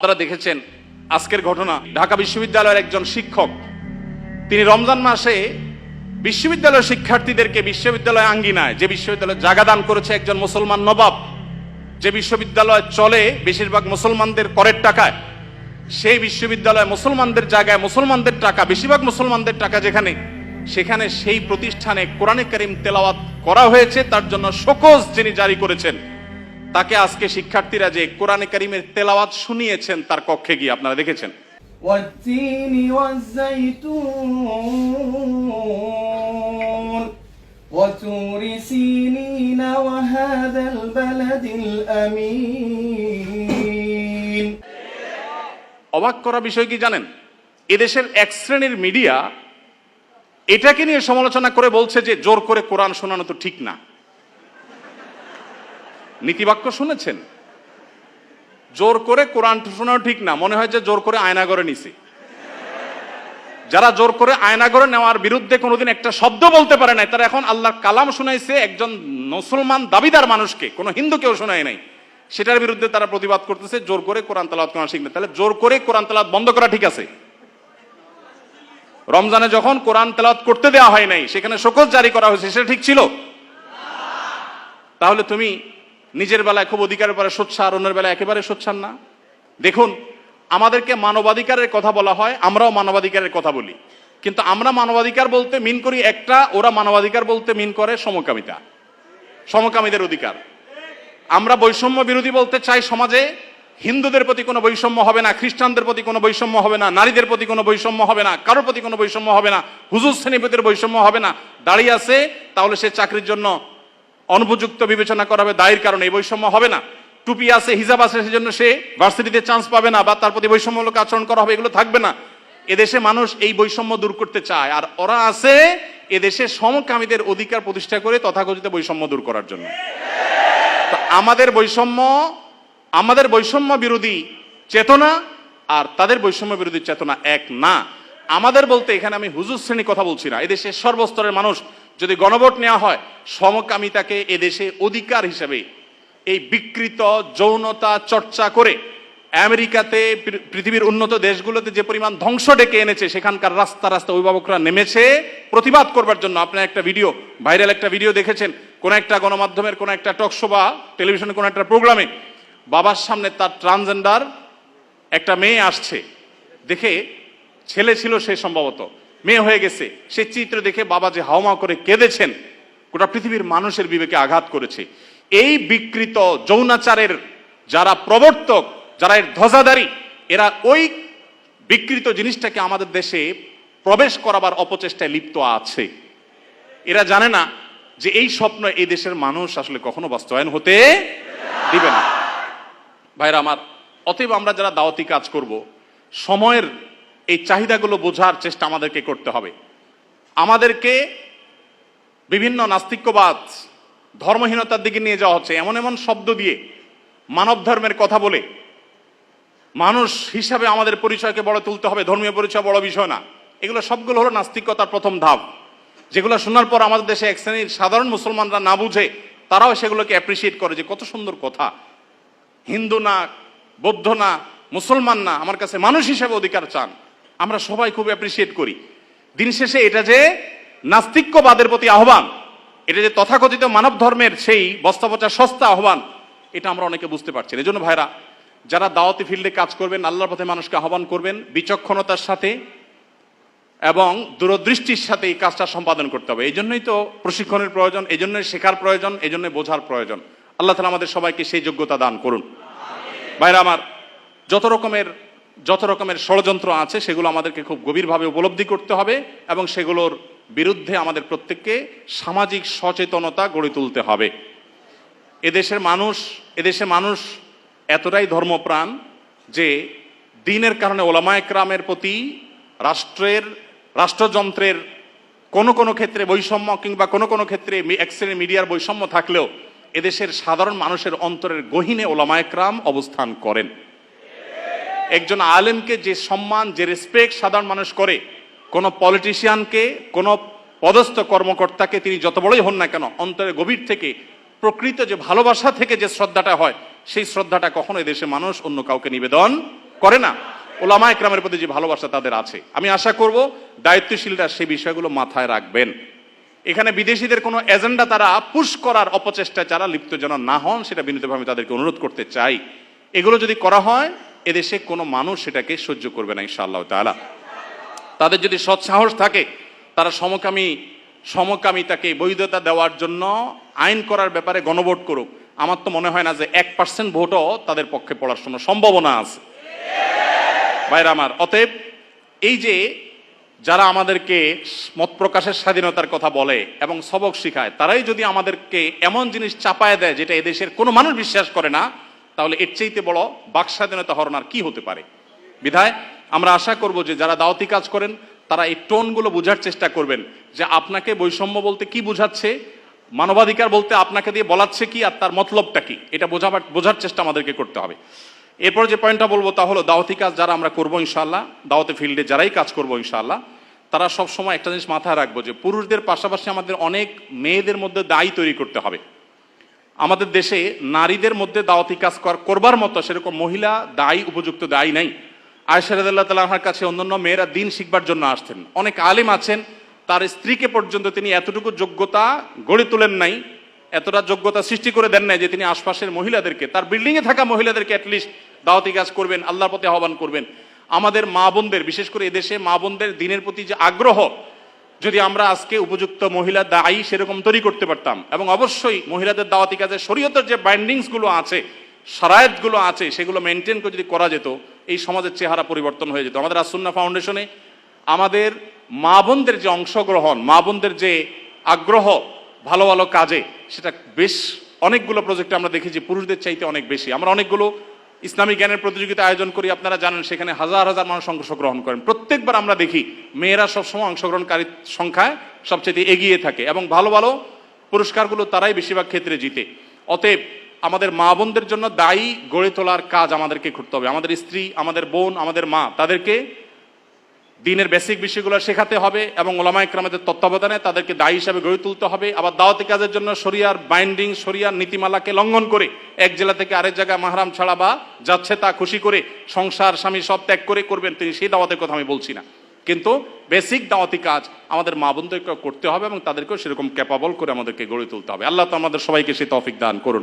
আপনারা দেখেছেন আজকের ঘটনা, ঢাকা বিশ্ববিদ্যালয়ের একজন শিক্ষক তিনি রমজান মাসে বিশ্ববিদ্যালয়ের শিক্ষার্থীদেরকে বিশ্ববিদ্যালয় আঙ্গিনায়, যে বিশ্ববিদ্যালয়ে জায়গা দান করেছে একজন মুসলমান নবাব, যে বিশ্ববিদ্যালয় চলে বেশিরভাগ মুসলমানদের করের টাকায়, সেই বিশ্ববিদ্যালয় মুসলমানদের জায়গায় মুসলমানদের টাকা, বেশিরভাগ মুসলমানদের টাকা যেখানে, সেখানে সেই প্রতিষ্ঠানে কোরআনে কারীম তেলাওয়াত করা হয়েছে। তার জন্য শোকজ যিনি জারি করেছেন, তাকে আজকে শিক্ষার্থীরা যে কোরআনে কারীমের তেলাওয়াত শুনিয়েছেন তার কক্ষে গিয়ে আপনারা দেখেছেন। والتين والزيتون وطور سينين وهذا البلد الأمين। অবাক করা বিষয় কি জানেন, এদেশের এক শ্রেণীর মিডিয়া এটাকে নিয়ে সমালোচনা করে বলছে যে জোর করে কোরআন শোনানো তো ঠিক না। নীতিবাক্য শুনেছেন? জোর করে কোরআন শোনানো ঠিক না, মনে হয় যে জোর করে আয়নাঘরে নিছে। যারা জোর করে আয়নাঘরে নেওয়ার বিরুদ্ধে কোনোদিন একটা শব্দ বলতে পারে নাই, তারা এখন আল্লাহর কালাম শুনাইছে একজন মুসলমান দাবিদার মানুষকে, কোনো হিন্দু কেউ শোনায় নাই, সেটার বিরুদ্ধে তারা প্রতিবাদ করতেছে জোর করে কোরআন তেলাওয়াত করা ঠিক না। তাহলে জোর করে কোরআন তেলাওয়াত বন্ধ করা ঠিক আছে? রমজানে যখন কোরআন তেলাওয়াত করতে দেওয়া হয় নাই, সেখানে শোকজ জারি করা হয়েছে, সেটা ঠিক ছিল? তাহলে তুমি নিজের বেলায় খুব অধিকারের পরে সোচ্চার, অন্যের বেলায় একেবারে সোচ্চার না। দেখুন, আমাদেরকে মানবাধিকারের কথা বলা হয়, আমরাও মানবাধিকারের কথা বলি, কিন্তু আমরা মানবাধিকার বলতে মিন করি একটা, ওরা মানবাধিকার বলতে মিন করে সমকামিতা, সমকামীদের অধিকার। আমরা বৈষম্য বিরোধী বলতে চাই সমাজে হিন্দুদের প্রতি কোনো বৈষম্য হবে না, খ্রিস্টানদের প্রতি কোনো বৈষম্য হবে না, নারীদের প্রতি কোনো বৈষম্য হবে না, কারোর প্রতি কোনো বৈষম্য হবে না, হুজুর শ্রেণীপতির বৈষম্য হবে না। দাঁড়িয়ে আছে তাহলে সে চাকরির জন্য অনুপযুক্ত বিবেচনা করা হবে, দায়ের কারণে এই বৈষম্য হবে না। টুপি আছে, হিজাব আছে, সেজন্য সে ভার্সিটিতে চান্স পাবে না বা তার প্রতি বৈষম্যমূলক আচরণ করা হবে, এগুলো থাকবে না। এদেশে মানুষ এই বৈষম্য দূর করতে চায়, আর ওরা আছে এদেশে সমকামীদের অধিকার প্রতিষ্ঠা করে তথাকথিত বৈষম্য দূর করার জন্য। তো আমাদের বৈষম্য বিরোধী চেতনা আর তাদের বৈষম্য বিরোধী চেতনা এক না। আমাদের বলতে এখানে আমি হুজুর শ্রেণী কথা বলছি না, এদেশের সর্বস্তরের মানুষ যদি গণভোট নেওয়া হয়, সমকামিতাকে এদেশে অধিকার হিসেবে এই বিকৃত যৌনতা চর্চা করে আমেরিকাতে, পৃথিবীর উন্নত দেশগুলোতে যে পরিমাণ ধ্বংস ডেকে এনেছে, সেখানকার রাস্তা রাস্তা অভিভাবকরা নেমেছে প্রতিবাদ করবার জন্য। আপনার একটা ভিডিও, ভাইরাল একটা ভিডিও দেখেছেন, কোন একটা গণমাধ্যমের কোন একটা টকশো বা টেলিভিশনের কোন একটা প্রোগ্রামে বাবার সামনে তার ট্রান্সজেন্ডার একটা মেয়ে আসছে, দেখে ছেলে ছিল সে, সম্ভবত মেয়ে হয়ে গেছে, সে চিত্র দেখে বাবা যে হাওমা করে কেঁদেছেন, গোটা পৃথিবীর মানুষের বিবেকে আঘাত করেছে। এই বিকৃত যৌনাচারের যারা প্রবর্তক, যারা এর ধ্বজাধারী, এরা ওই বিকৃত জিনিসটাকে আমাদের দেশে প্রবেশ করাবার অপচেষ্টায় লিপ্ত আছে। এরা জানে না যে এই স্বপ্ন এই দেশের মানুষ আসলে কখনো বাস্তবায়ন হতে দিবে না। ভাইরা আমার, অতএব আমরা যারা দাওয়াতি কাজ করব, সময়ের এই চাহিদাগুলো বোঝার চেষ্টা আমাদেরকে করতে হবে। আমাদেরকে বিভিন্ন নাস্তিক্যবাদ, ধর্মহীনতার দিকে নিয়ে যাওয়া হচ্ছে, এমন এমন শব্দ দিয়ে মানব ধর্মের কথা বলে মানুষ হিসাবে আমাদের পরিচয়কে বড় তুলতে হবে, ধর্মীয় পরিচয় বড় বিষয় না। এগুলো সবগুলো হলো নাস্তিকতার প্রথম ধাপ, যেগুলো শোনার পর আমাদের দেশে এক শ্রেণীর সাধারণ মুসলমানরা না বুঝে তারাও সেগুলোকে অ্যাপ্রিসিয়েট করে যে কত সুন্দর কথা, হিন্দু না, বৌদ্ধ না, মুসলমান না, আমার কাছে মানুষ হিসাবে অধিকার চান। আমরা সবাই খুব অ্যাপ্রিসিয়েট করি। দিন শেষে এটা যে নাস্তিক্যবাদের প্রতি আহ্বান, এটা যে তথাকথিত মানব ধর্মের সেই বস্তাপচা সস্তা আহ্বান, এটা আমরা অনেকে বুঝতে পারছি। এই জন্য ভাইরা, যারা দাওয়াতি ফিল্ডে কাজ করবেন, আল্লাহর পথে মানুষকে আহ্বান করবেন, বিচক্ষণতার সাথে এবং দূরদৃষ্টির সাথে এই কাজটা সম্পাদন করতে হবে। এই জন্যই তো প্রশিক্ষণের প্রয়োজন, এই জন্যই শেখার প্রয়োজন, এই জন্যই বোঝার প্রয়োজন। আল্লাহ তাআলা আমাদের সবাইকে সেই যোগ্যতা দান করুন। ভাইরা আমার, যত রকমের ষড়যন্ত্র আছে সেগুলো আমাদেরকে খুব গভীরভাবে উপলব্ধি করতে হবে এবং সেগুলোর বিরুদ্ধে আমাদের প্রত্যেককে সামাজিক সচেতনতা গড়ে তুলতে হবে। এদেশের মানুষ এতটাই ধর্মপ্রাণ যে দ্বীনের কারণে ওলামায়ে কেরামের প্রতি রাষ্ট্রযন্ত্রের কোনো ক্ষেত্রে বৈষম্য কিংবা কোনো ক্ষেত্রে এক শ্রেণীর মিডিয়ার বৈষম্য থাকলেও এদেশের সাধারণ মানুষের অন্তরের গহীনে ওলামায়ে কেরাম অবস্থান করেন। একজন আলেমকে যে সম্মান, যে রেসপেক্ট সাধারণ মানুষ করে, কোনো পলিটিশিয়ানকে, কোনো পদস্থ কর্মকর্তাকে তিনি যত বড়ই হন না কেন, অন্তরের গভীর থেকে প্রকৃত যে ভালোবাসা থেকে যে শ্রদ্ধাটা হয়, সেই শ্রদ্ধাটা কখনো এদেশের মানুষ অন্য কাউকে নিবেদন করে না? ওলামা একরামের প্রতি যে ভালোবাসা তাদের আছে, আমি আশা করব দায়িত্বশীলরা সেই বিষয়গুলো মাথায় রাখবেন। এখানে বিদেশিদের কোনো এজেন্ডা তারা পুশ করার অপচেষ্টা যারা লিপ্ত যেন না হন, সেটা বিনীতভাবে তাদেরকে অনুরোধ করতে চাই। এগুলো যদি করা হয় এদেশে কোনো মানুষ সেটাকে সহ্য করবে না ইনশাআল্লাহ তাআলা। তাদের যদি সৎ সাহস থাকে তারা সমকামিতাকে বৈধতা দেওয়ার জন্য আইন করার ব্যাপারে গণভোট করুক। আমার তো মনে হয় না যে 1% ভোটও তাদের পক্ষে পড়ার কোনো সম্ভাবনা আছে। ভাইরা আমার, অতএব এই যে যারা আমাদেরকে মত প্রকাশের স্বাধীনতার কথা বলে এবং সবক শিখায়, তারাই যদি আমাদেরকে এমন জিনিস চাপায় দেয় যেটা এদেশের কোনো মানুষ বিশ্বাস করে না, তাহলে এর চাইতে বড় বাক স্বাধীনতা হরণার কি হতে পারে? বিধায় আমরা আশা করব যে যারা দাওয়াতি কাজ করেন তারা এই টোনগুলো বোঝার চেষ্টা করবেন যে আপনাকে বৈষম্য বলতে কি বোঝাচ্ছে, মানবাধিকার বলতে আপনাকে দিয়ে বলাচ্ছে কি, আর তার মতলবটা কি, এটা বোঝার চেষ্টা আমাদেরকে করতে হবে। এরপর যে পয়েন্টটা বলবো তা হলো দাওয়াতি কাজ যারা আমরা করবো ইনশাআল্লাহ, দাওয়াতে ফিল্ডে যারাই কাজ করবো ইনশাআল্লাহ, তারা সব সময় একটা জিনিস মাথায় রাখবো যে পুরুষদের পাশাপাশি আমাদের অনেক মেয়েদের মধ্যে দায়ী তৈরি করতে হবে। আমাদের দেশে নারীদের মধ্যে দাওয়াতি কাজ করবার মতো সেরকম মহিলা দায়ী, উপযুক্ত দায়ী নাই। আয়েশা রাদিয়াল্লাহু তাআলা আনহার কাছে অন্যান্য মেয়েরা দিন শিখবার জন্য আসতেন। অনেক আলেম আছেন, তার স্ত্রীকে পর্যন্ত তিনি এতটুকু যোগ্যতা গড়ে তোলেন নাই, এতটা যোগ্যতা সৃষ্টি করে দেন নাই যে তিনি আশপাশের মহিলাদেরকে, তার বিল্ডিং এ থাকা মহিলাদেরকে অ্যাটলিস্ট দাওয়াতি কাজ করবেন, আল্লাহর প্রতি আহ্বান করবেন। আমাদের মা বোনদের, বিশেষ করে এদেশে মা বোনদের দিনের প্রতি যে আগ্রহ, যদি আমরা আজকে উপযুক্ত মহিলা দায়ী সেরকম তৈরি করতে পারতাম, এবং অবশ্যই মহিলাদের দাওয়াতি কাজে শরীয়তের যে বাইন্ডিংস গুলো আছে, শারায়েত গুলো আছে, সেগুলো মেনটেন করে যদি করা যেত, এই সমাজের চেহারা পরিবর্তন হয়ে যেত। আমাদের আসুন্নাহ ফাউন্ডেশনে আমাদের মা বোনদের যে অংশগ্রহণ, মা বোনদের যে আগ্রহ ভালো ভালো কাজে, সেটা বেশ অনেকগুলো প্রজেক্টে আমরা দেখেছি পুরুষদের চাইতে অনেক বেশি। আমরা অনেকগুলো ইসলামিক জ্ঞানের প্রতিযোগিতা আয়োজন করি, আপনারা জানেন, সেখানে হাজার হাজার মানুষ অংশগ্রহণ করেন। প্রত্যেকবার আমরা দেখি মেয়েরা সবসময় অংশগ্রহণকারীর সংখ্যায় সবচেয়ে এগিয়ে থাকে এবং ভালো ভালো পুরস্কারগুলো তারাই বেশিরভাগ ক্ষেত্রে জিতে। অতএব আমাদের মা বোনদের জন্য দায়ী গড়ে তোলার কাজ আমাদেরকে করতে হবে। আমাদের স্ত্রী, আমাদের বোন, আমাদের মা, তাদেরকে দিনের বেসিক বিষয়গুলো শেখাতে হবে এবং ওলামা ইকরামদের তত্ত্বাবধানে তাদেরকে দায়ী হিসাবে গড়ে তুলতে হবে। আবার দাওয়াতি কাজের জন্য শরিয়ার বাইন্ডিং, শরিয়ার নীতিমালাকে লঙ্ঘন করে এক জেলা থেকে আরেক জায়গায় মাহরাম ছাড়া বা যাচ্ছে তা খুশি করে সংসার স্বামী সব ত্যাগ করে করবেন তিনি, সেই দাওয়াতের কথা আমি বলছি না, কিন্তু বেসিক দাওয়াতি কাজ আমাদের মা বোনদেরকে করতে হবে এবং তাদেরকেও সেরকম ক্যাপাবল করে আমাদেরকে গড়ে তুলতে হবে। আল্লাহ তো আমাদের সবাইকে সেই তৌফিক দান করুন।